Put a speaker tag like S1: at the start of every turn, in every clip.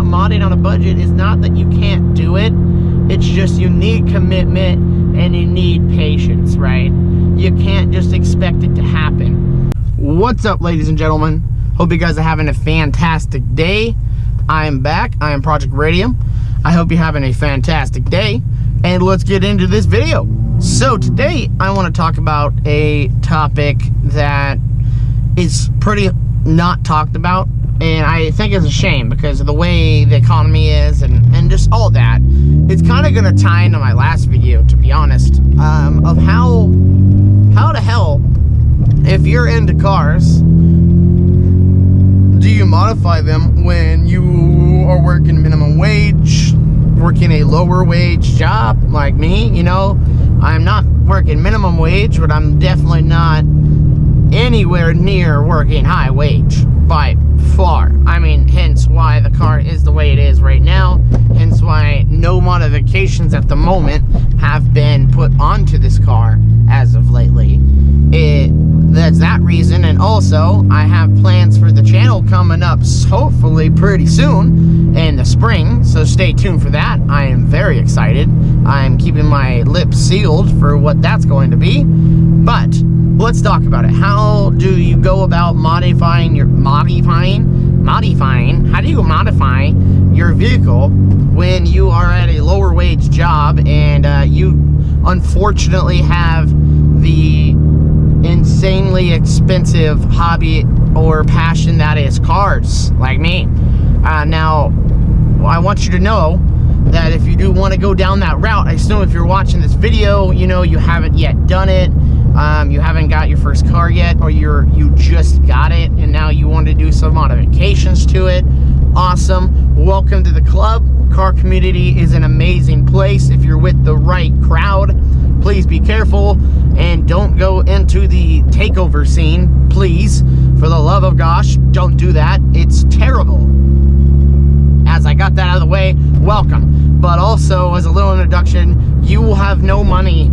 S1: modding on a budget is not that you can't do it. It's just you need commitment and you need patience, right? You can't just expect it to happen. What's up, ladies and gentlemen? Hope you guys are having a fantastic day. I am back. I am Project Radium. I hope you're having a fantastic day. And let's get into this video. So today I want to talk about a topic that is pretty not talked about. And I think it's a shame because of the way the economy is and just all that. It's kind of going to tie into my last video, to be honest, of how the hell, if you're into cars, do you modify them when you are working minimum wage, working a lower wage job like me? You know, I'm not working minimum wage, but I'm definitely not anywhere near working high wage by far. I mean, hence why the car is the way it is right now, hence why no modifications at the moment have been put onto this car as of lately. That's that reason, and also I have plans for the channel coming up hopefully pretty soon in the spring, so stay tuned for that. I am very excited. I'm keeping my lips sealed for what that's going to be, but let's talk about it. How do you go about modifying? How do you modify your vehicle when you are at a lower wage job and you unfortunately have the insanely expensive hobby or passion that is cars, like me? Now, I want you to know that if you do want to go down that route, I assume if you're watching this video, you know you haven't yet done it. You haven't got your first car yet, or you just got it and now you want to do some modifications to it. Awesome. Welcome to the club. Car community is an amazing place if you're with the right crowd. Please be careful and don't go into the takeover scene, please. For the love of gosh, don't do that. It's terrible. As I got that out of the way, welcome. But also, as a little introduction, you will have no money.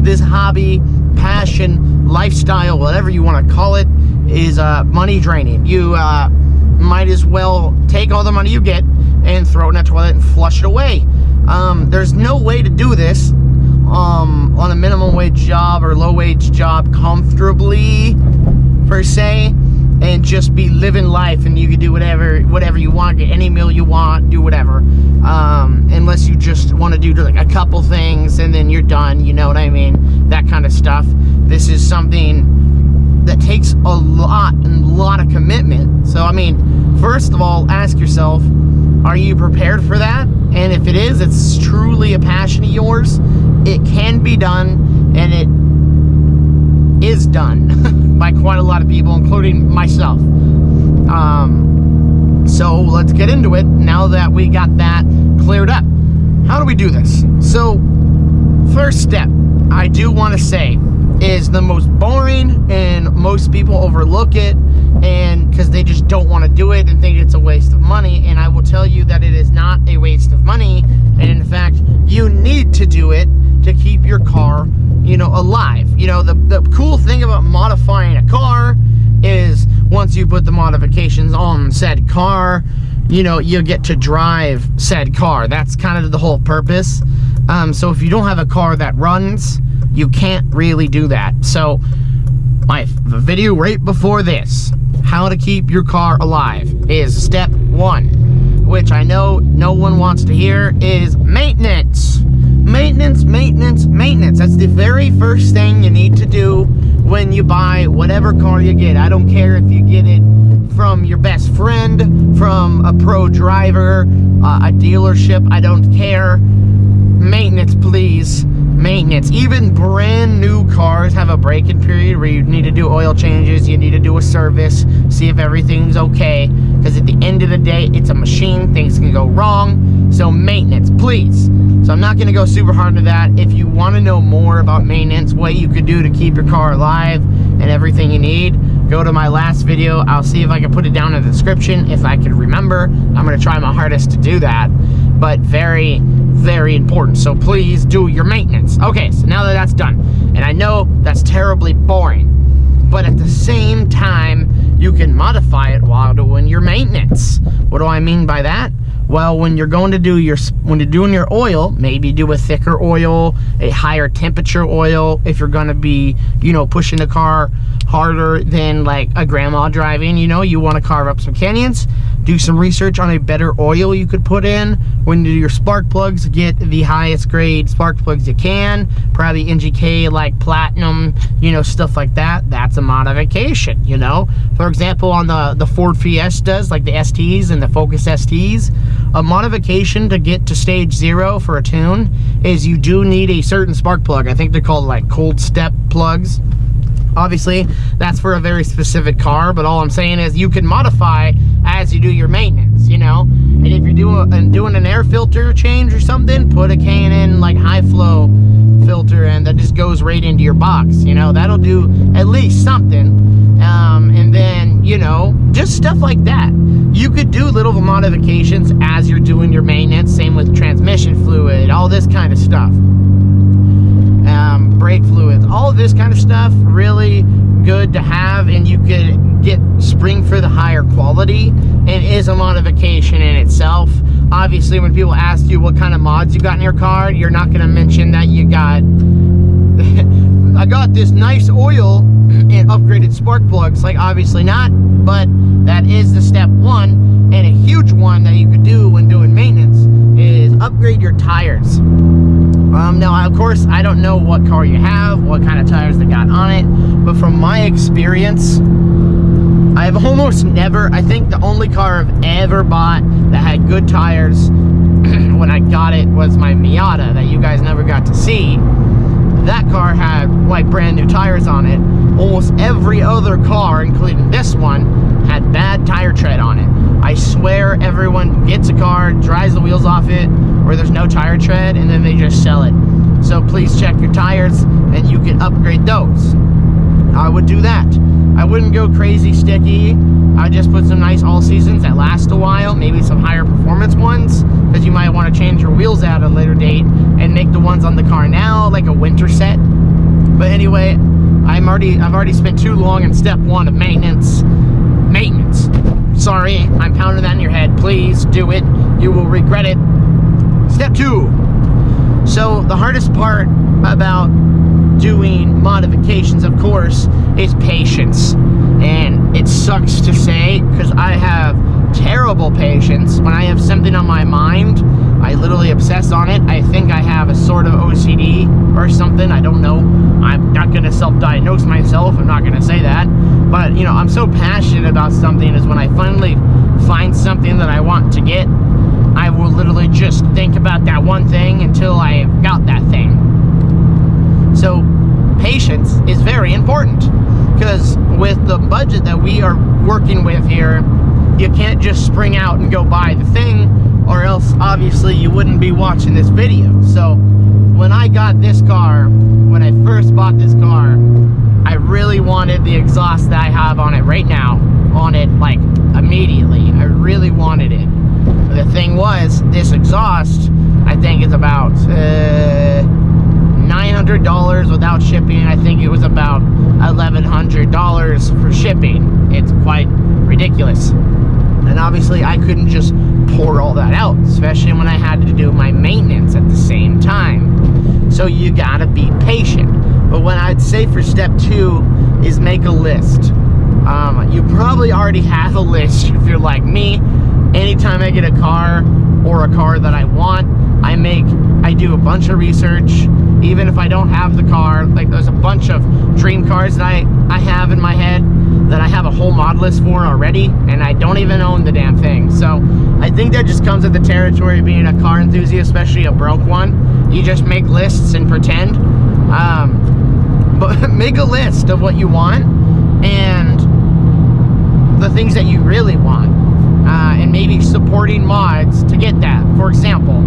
S1: This hobby, passion, lifestyle, whatever you want to call it, is money draining. You might as well take all the money you get and throw it in the toilet and flush it away. There's no way to do this on a minimum wage job or low wage job comfortably, per se, and just be living life and you can do whatever you want, get any meal you want, do whatever, unless you just want to do like a couple things and then you're done, you know what I mean, that kind of stuff. This is something that takes a lot of commitment. So I mean, first of all, ask yourself, are you prepared for that? And if it is, it's truly a passion of yours, it can be done, and it is done by quite a lot of people, including myself. So let's get into it now that we got that cleared up. How do we do this? So first step, I do want to say, is the most boring, and most people overlook it, and because they just don't want to do it and think it's a waste of money. And I will tell you that it is not a waste of money, and in fact you need to do it to keep your car, you know, alive. You know, the cool thing about modifying a car is once you put the modifications on said car, you know, you get to drive said car. That's kind of the whole purpose. So if you don't have a car that runs, you can't really do that. So my video right before this, how to keep your car alive, is step 1, which I know no one wants to hear, is maintenance. Maintenance. That's the very first thing you need to do when you buy whatever car you get. I don't care if you get it from your best friend, from a pro driver, a dealership, I don't care. Maintenance, please. Maintenance. Even brand new cars have a break-in period where you need to do oil changes, you need to do a service, see if everything's okay, because at the end of the day, it's a machine, things can go wrong. So maintenance, please. So I'm not going to go super hard into that. If you want to know more about maintenance, what you could do to keep your car alive and everything you need, go to my last video. I'll see if I can put it down in the description if I can remember. I'm going to try my hardest to do that, but very, very important. So please do your maintenance. Okay, so now that that's done, and I know that's terribly boring, but at the same time, you can modify it while doing your maintenance, What do I mean by that? Well, when you're going to do when you're doing your oil, maybe do a thicker oil, a higher temperature oil. If you're going to be, you know, pushing the car harder than like a grandma driving, you know, you want to carve up some canyons. Do some research on a better oil you could put in. When you do your spark plugs, get the highest grade spark plugs you can. Probably NGK, like platinum, you know, stuff like that. That's a modification, you know. For example, on the Ford Fiestas, like the STs and the Focus STs, a modification to get to stage 0 for a tune is you do need a certain spark plug. I think they're called like cold step plugs. Obviously, that's for a very specific car, but all I'm saying is you can modify as you do your maintenance, you know? And if you're doing an air filter change or something, put a K&N like high flow filter and that just goes right into your box, you know? That'll do at least something. And then, you know, just stuff like that. You could do little modifications as you're doing your maintenance, same with transmission fluid, all this kind of stuff. Brake fluids, all of this kind of stuff, really good to have, and you could get spring for the higher quality, and is a modification in itself. Obviously, when people ask you what kind of mods you got in your car, you're not going to mention that you got I got this nice oil and upgraded spark plugs. Like, obviously not, but that is the step one, and a huge one that you could do when doing maintenance is upgrade your tires. Now, of course, I don't know what car you have, what kind of tires they got on it, but from my experience, I've almost never, I think the only car I've ever bought that had good tires when I got it was my Miata that you guys never got to see. That car had like brand new tires on it. Almost every other car, including this one, had bad tire tread on it. I swear everyone gets a car, drives the wheels off it, where there's no tire tread, and then they just sell it. So please check your tires, and you can upgrade those. I would do that. I wouldn't go crazy sticky. I'd just put some nice all seasons that last a while, maybe some higher performance ones, because you might want to change your wheels out at a later date and make the ones on the car now like a winter set. But anyway, I've already spent too long in step one of maintenance. Sorry, I'm pounding that in your head. Please do it. You will regret it. Step 2. So the hardest part about doing modifications, of course, is patience. And it sucks to say, because I have terrible patience. When I have something on my mind, I literally obsess on it. I think I have a sort of OCD or something. I don't know. I'm not going to self-diagnose myself. I'm not going to say that. But, you know, I'm so passionate about something is when I finally find something that I want to get, I will literally just think about that one thing until I got that thing. So patience is very important, because with the budget that we are working with here, you can't just spring out and go buy the thing, or else obviously you wouldn't be watching this video. So when I got this car, when I first bought this car, I really wanted the exhaust that I have on it right now, on it like immediately. I really wanted it. The thing was, this exhaust, I think is about $900 without shipping. I think it was about $1,100 for shipping. It's quite ridiculous. And obviously I couldn't just pour all that out, especially when I had to do my maintenance at the same time. So you gotta be patient. But what I'd say for step 2 is make a list. You probably already have a list if you're like me. Anytime I get a car or a car that I want, I do a bunch of research. Even if I don't have the car, like there's a bunch of dream cars that I have in my head that I have a whole mod list for already, and I don't even own the damn thing. So I think that just comes with the territory of being a car enthusiast, especially a broke one. You just make lists and pretend. But make a list of what you want and the things that you really want, and maybe supporting mods to get that. For example,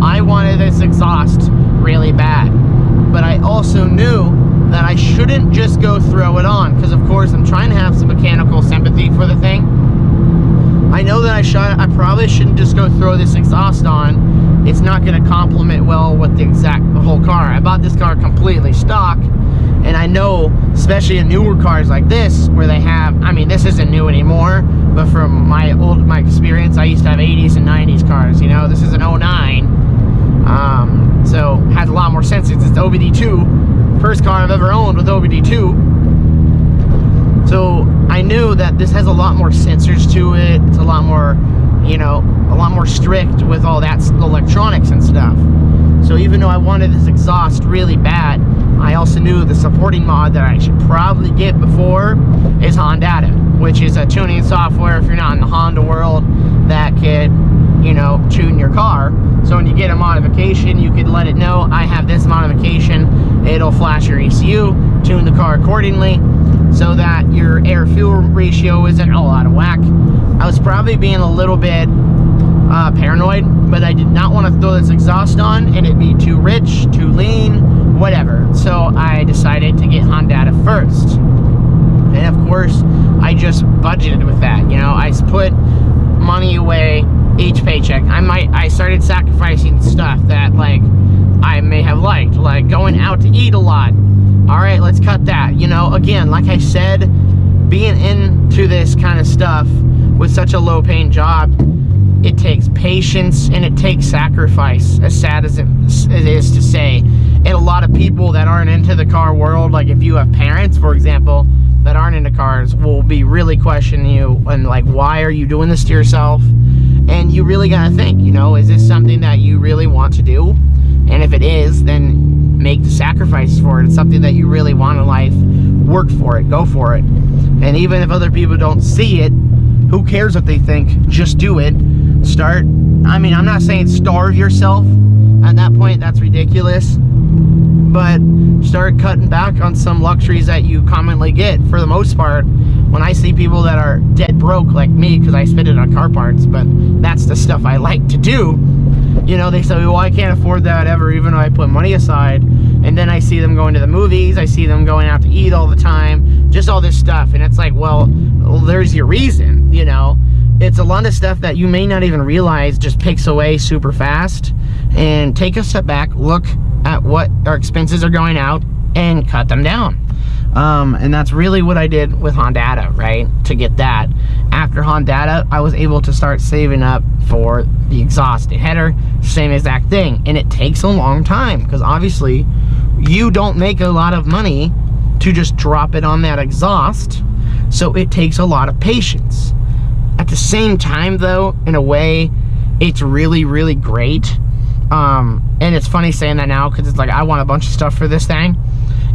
S1: I wanted this exhaust really bad, but I also knew that I shouldn't just go throw it on, because of course I'm trying to have some mechanical sympathy for the thing. I know that I probably shouldn't just go throw this exhaust on. It's not going to complement well with the whole car. I bought this car completely stock, and I know, especially in newer cars like this, where they have, I mean, this isn't new anymore, but from my experience since I used to have 80s and 90s cars. You know, this is an 09, so has a lot more sensors. It's the OBD2, first car I've ever owned with OBD2. So I knew that this has a lot more sensors to it. It's a lot more, you know, a lot more strict with all that electronics and stuff. So even though I wanted this exhaust really bad, I also knew the supporting mod that I should probably get before is Hondata, which is a tuning software, if you're not in the Honda world, that could, you know, tune your car. So when you get a modification, you could let it know, I have this modification. It'll flash your ECU, tune the car accordingly, so that your air-fuel ratio isn't all out of whack. I was probably being a little bit paranoid, but I did not want to throw this exhaust on and it'd be too rich, too lean, whatever. So I decided to get Hondata first. And of course, I just budgeted with that. You know, I put money away each paycheck. I started sacrificing stuff that, like, I may have liked, like going out to eat a lot. All right, let's cut that. You know, again, like I said, being into this kind of stuff with such a low paying job, it takes patience and it takes sacrifice, as sad as it is to say. And a lot of people that aren't into the car world, like if you have parents, for example, that aren't into cars, will be really questioning you and like, why are you doing this to yourself? And you really gotta think, you know, is this something that you really want to do? And if it is, then make the sacrifices for it. It's something that you really want in life. Work for it, go for it. And even if other people don't see it, who cares what they think? Just do it. Start, I mean, I'm not saying starve yourself. At that point, that's ridiculous. But start cutting back on some luxuries that you commonly get. For the most part, when I see people that are dead broke like me, because I spend it on car parts, but that's the stuff I like to do, you know, they say, well, I can't afford that ever, even though I put money aside. And then I see them going to the movies, I see them going out to eat all the time, just all this stuff. And it's like, well, there's your reason, you know. It's a lot of stuff that you may not even realize just picks away super fast. And take a step back, look at what our expenses are going out, and cut them down. And that's really what I did with Hondata, right? To get that. After Hondata, I was able to start saving up for the exhaust header, same exact thing. And it takes a long time, because obviously you don't make a lot of money to just drop it on that exhaust. So it takes a lot of patience. At the same time, though, in a way, it's really, really great. And it's funny saying that now, because it's like, I want a bunch of stuff for this thing.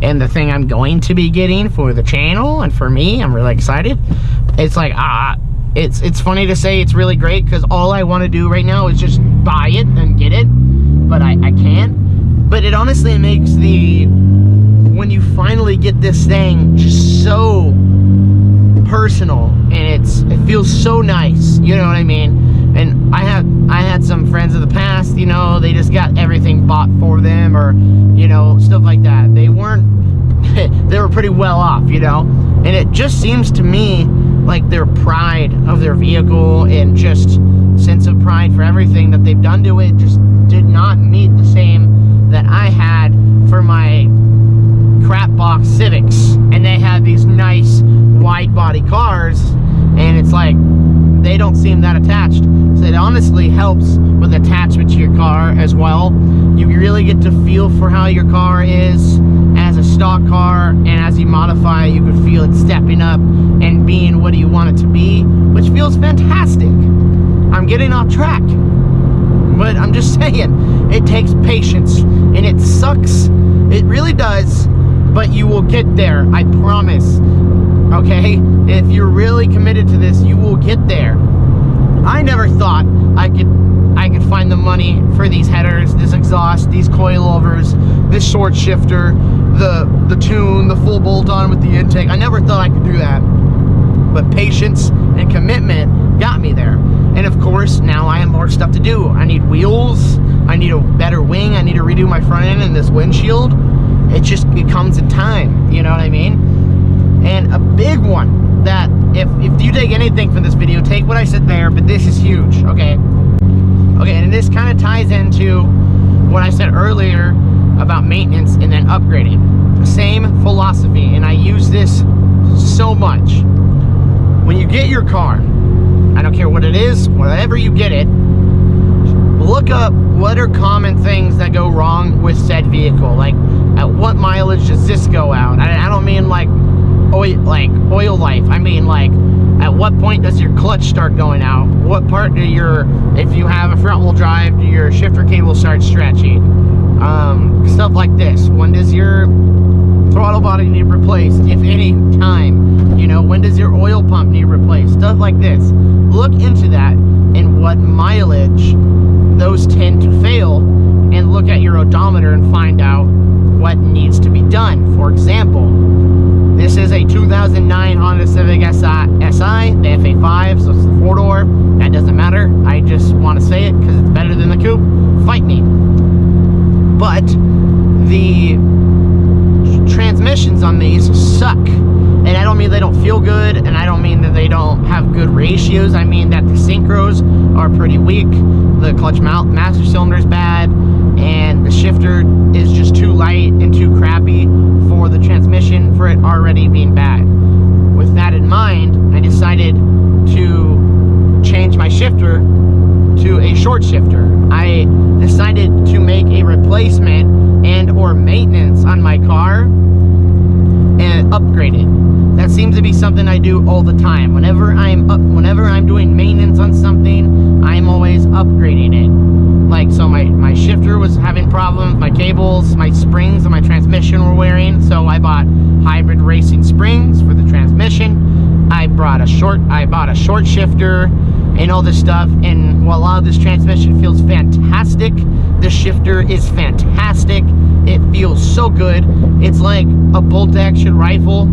S1: And the thing I'm going to be getting for the channel and for me, I'm really excited. It's like, it's funny to say it's really great, because all I want to do right now is just buy it and get it. But I can't. But it honestly makes when you finally get this thing, just so personal, and it feels so nice, you know what I mean? And I had some friends of the past, you know, they just got everything bought for them, or, you know, stuff like that. They were pretty well off, you know. And it just seems to me like their pride of their vehicle and just sense of pride for everything that they've done to it just did not meet the same that I had for my crap box Civics. And they had these nice wide body cars, and it's like they don't seem that attached. So it honestly helps with attachment to your car as well. You really get to feel for how your car is as a stock car, and as you modify it, you can feel it stepping up and being what you want it to be, which feels fantastic. I'm getting off track, but I'm just saying, it takes patience, and it sucks. It really does, but you will get there, I promise. Okay, if you're really committed to this, you will get there. I never thought I could find the money for these headers, this exhaust, these coilovers, this short shifter, the tune, the full bolt-on with the intake. I never thought I could do that. But patience and commitment got me there. And of course, now I have more stuff to do. I need wheels, I need a better wing, I need to redo my front end and this windshield. It comes in time, you know what I mean? And a big one that, if you take anything from this video, take what I said there, but this is huge, okay? Okay, and this kind of ties into what I said earlier about maintenance and then upgrading. Same philosophy, and I use this so much. When you get your car, I don't care what it is, whatever whenever you get it, look up what are common things that go wrong with said vehicle. Like, at what mileage does this go out? I don't mean like oil life. I mean like, at what point does your clutch start going out? What part do if you have a front wheel drive, do your shifter cable start stretching? Stuff like this. When does your throttle body need replaced, if any time? You know, when does your oil pump need replaced? Stuff like this. Look into that and what mileage those tend to fail, and look at your odometer and find out what needs to be done. For example, this is a 2009 Honda Civic SI, the FA5, so it's the 4-door. That doesn't matter. I just want to say it because it's better than the coupe. Fight me. But the transmissions on these suck. And I don't mean they don't feel good, and I don't mean that they don't have good ratios. I mean that the synchros are pretty weak, the clutch master cylinder is bad, and the shifter is just too light and too crappy for the transmission for it already being bad. With that in mind, I decided to change my shifter to a short shifter. I decided to make a replacement and or maintenance on my car and upgrade it. That seems to be something I do all the time. Whenever I'm doing maintenance on something, I'm always upgrading it. Like, so my shifter was having problems, my cables, my springs, and my transmission were wearing, so I bought hybrid racing springs for the transmission. I bought a short shifter and all this stuff, and voila, this transmission feels fantastic. The shifter is fantastic. It feels so good. It's like a bolt action rifle.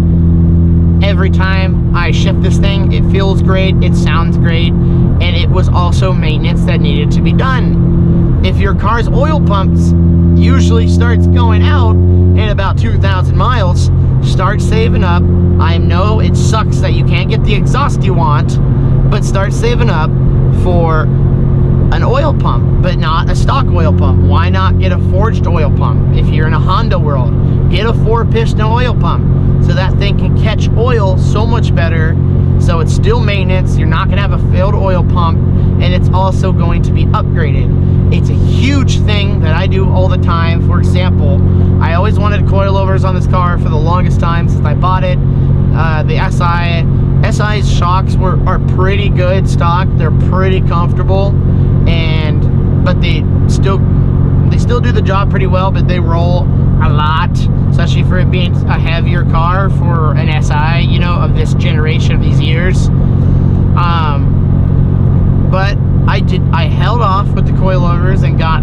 S1: Every time I shift this thing, it feels great, it sounds great, and it was also maintenance that needed to be done. If your car's oil pumps usually starts going out in about 2,000 miles, start saving up. I know it sucks that you can't get the exhaust you want, but start saving up for an oil pump, but not a stock oil pump. Why not get a forged oil pump? If you're in a Honda world, get a 4-piston oil pump, so that thing can catch oil so much better, so it's still maintenance, you're not gonna have a failed oil pump, and it's also going to be upgraded. It's a huge thing that I do all the time. For example, I always wanted coilovers on this car for the longest time since I bought it. The SI's shocks are pretty good stock, they're pretty comfortable, but they still do the job pretty well, but they roll a lot, especially for it being a heavier car for an SI, you know, of this generation, of these years. But I held off with the coilovers and got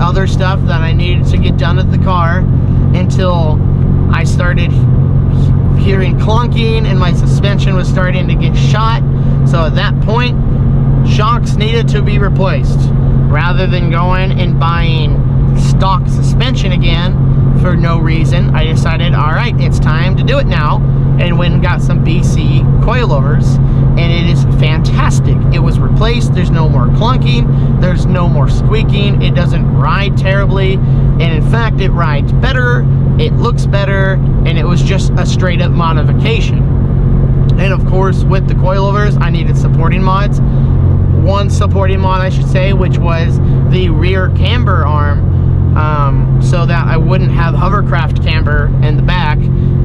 S1: other stuff that I needed to get done at the car until I started hearing clunking and my suspension was starting to get shot. So at that point, shocks needed to be replaced. Rather than going and buying stock suspension again for no reason, I decided, all right, it's time to do it now, and went and got some BC coilovers, and it is fantastic. It was replaced. There's no more clunking, there's no more squeaking, it doesn't ride terribly, and in fact it rides better, it looks better, and it was just a straight up modification. And of course, with the coilovers, I needed supporting mods. One supporting mod, I should say, which was the rear camber arm, so that I wouldn't have hovercraft camber in the back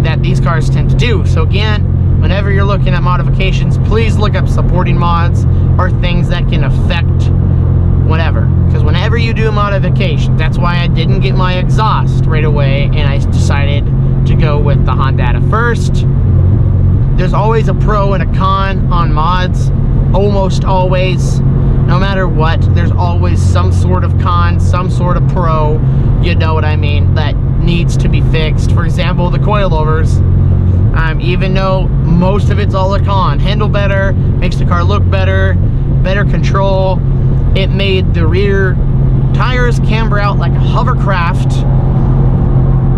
S1: that these cars tend to do. So again, whenever you're looking at modifications, please look up supporting mods or things that can affect whatever. Because whenever you do a modification, that's why I didn't get my exhaust right away, and I decided to go with the Honda first. There's always a pro and a con on mods. Almost always, no matter what, there's always some sort of con, some sort of pro, you know what I mean, that needs to be fixed. For example, the coilovers, even though most of it's all a con, handle better, makes the car look better, better control, it made the rear tires camber out like a hovercraft.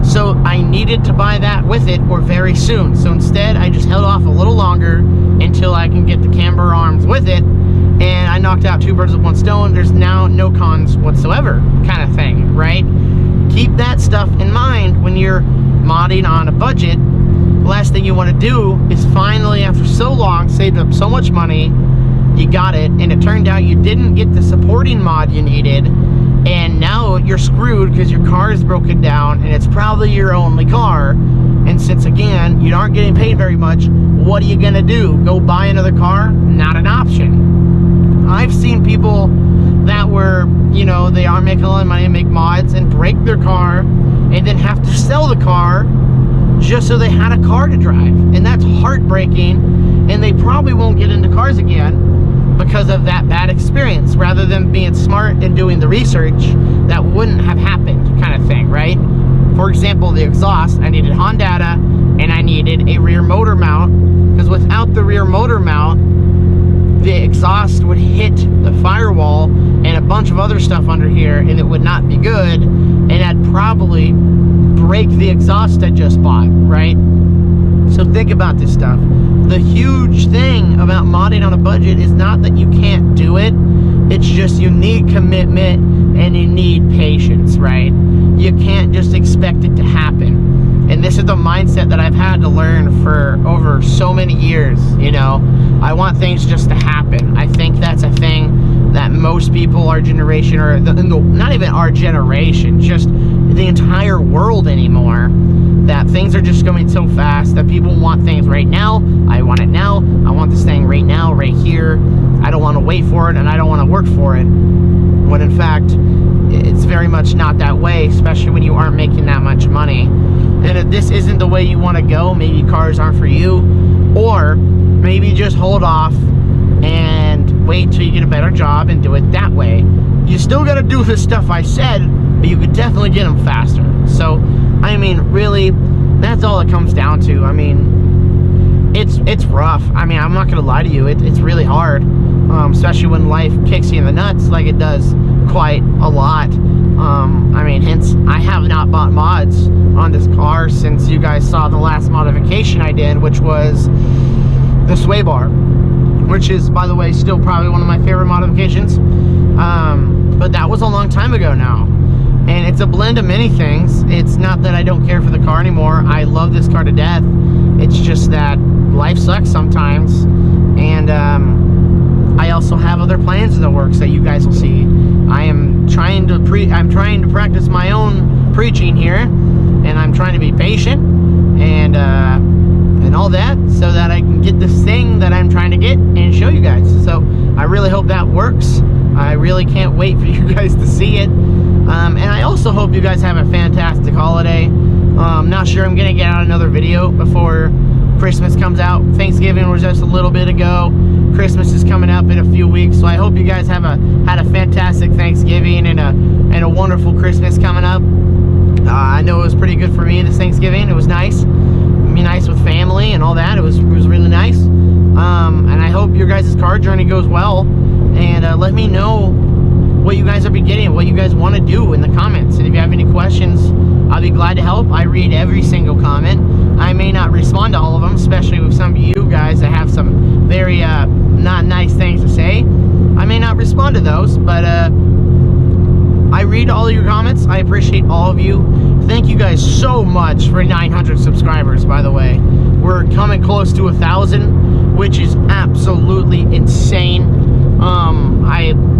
S1: So I needed to buy that with it, or very soon. So instead, I just held off a little longer until I can get the camber arms with it, and I knocked out 2 birds with 1 stone. There's now no cons whatsoever, kind of thing, right? Keep that stuff in mind when you're modding on a budget. The last thing you want to do is finally, after so long, saved up so much money, you got it, and it turned out you didn't get the supporting mod you needed, and now you're screwed because your car is broken down and it's probably your only car. And since again you aren't getting paid very much, what are you gonna do? Go buy another car? Not an option. I've seen people that were, you know, they are making a lot of money and make mods and break their car and then have to sell the car just so they had a car to drive. And that's heartbreaking, and they probably won't get into cars again because of that bad experience. Rather than being smart and doing the research, that wouldn't have happened, kind of thing, right? For example, the exhaust, I needed Hondata and I needed a rear motor mount, because without the rear motor mount, the exhaust would hit the firewall and a bunch of other stuff under here, and it would not be good, and I'd probably break the exhaust I just bought, right? So think about this stuff. The huge thing about modding on a budget is not that you can't do it, it's just you need commitment and you need patience, right? You can't just expect it to happen. And this is the mindset that I've had to learn for over so many years, you know? I want things just to happen. I think that's a thing that most people our generation, or not even our generation, just the entire world anymore, that things are just going so fast that people want things right now. I want it now. I want this thing right now, right here. I don't want to wait for it, and I don't want to work for it. When in fact, it's very much not that way, especially when you aren't making that much money. And if this isn't the way you want to go, maybe cars aren't for you, or maybe just hold off and wait till you get a better job and do it that way. You still got to do the stuff I said, but you could definitely get them faster. So, I mean, really, that's all it comes down to. I mean, it's rough. I mean, I'm not going to lie to you. It's really hard, especially when life kicks you in the nuts like it does quite a lot. I mean, hence, I have not bought mods on this car since you guys saw the last modification I did, which was the sway bar, which is, by the way, still probably one of my favorite modifications. But that was a long time ago now. And it's a blend of many things. It's not that I don't care for the car anymore. I love this car to death. It's just that life sucks sometimes. And I also have other plans in the works that you guys will see. I'm trying to practice my own preaching here, and I'm trying to be patient and all that, so that I can get this thing that I'm trying to get and show you guys. So I really hope that works. I really can't wait for you guys to see it. And I also hope you guys have a fantastic holiday. Not sure I'm gonna get out another video before Christmas comes out. Thanksgiving was just a little bit ago. Christmas is coming up in a few weeks, so I hope you guys had a fantastic Thanksgiving and a wonderful Christmas coming up. I know it was pretty good for me this Thanksgiving. It was nice. Be nice with family and all that. It was really nice. And I hope your guys' car journey goes well. And let me know what you guys are getting, what you guys want to do in the comments. And if you have any questions, I'll be glad to help. I read every single comment. I may not respond to all of them, especially with some of you guys that have some very not nice things to say. I may not respond to those, but I read all of your comments. I appreciate all of you. Thank you guys so much for 900 subscribers, by the way. We're coming close to 1,000, which is absolutely insane.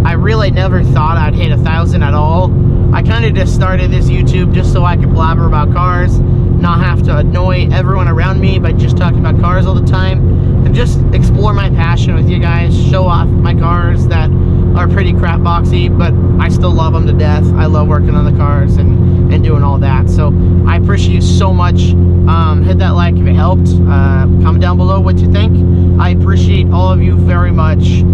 S1: I really never thought I'd hit 1,000 at all. I kind of just started this YouTube just so I could blabber about cars, not have to annoy everyone around me by just talking about cars all the time, and just explore my passion with you guys, show off my cars that are pretty crap boxy, but I still love them to death. I love working on the cars and doing all that. So I appreciate you so much. Hit that like if it helped. Comment down below what you think. I appreciate all of you very much.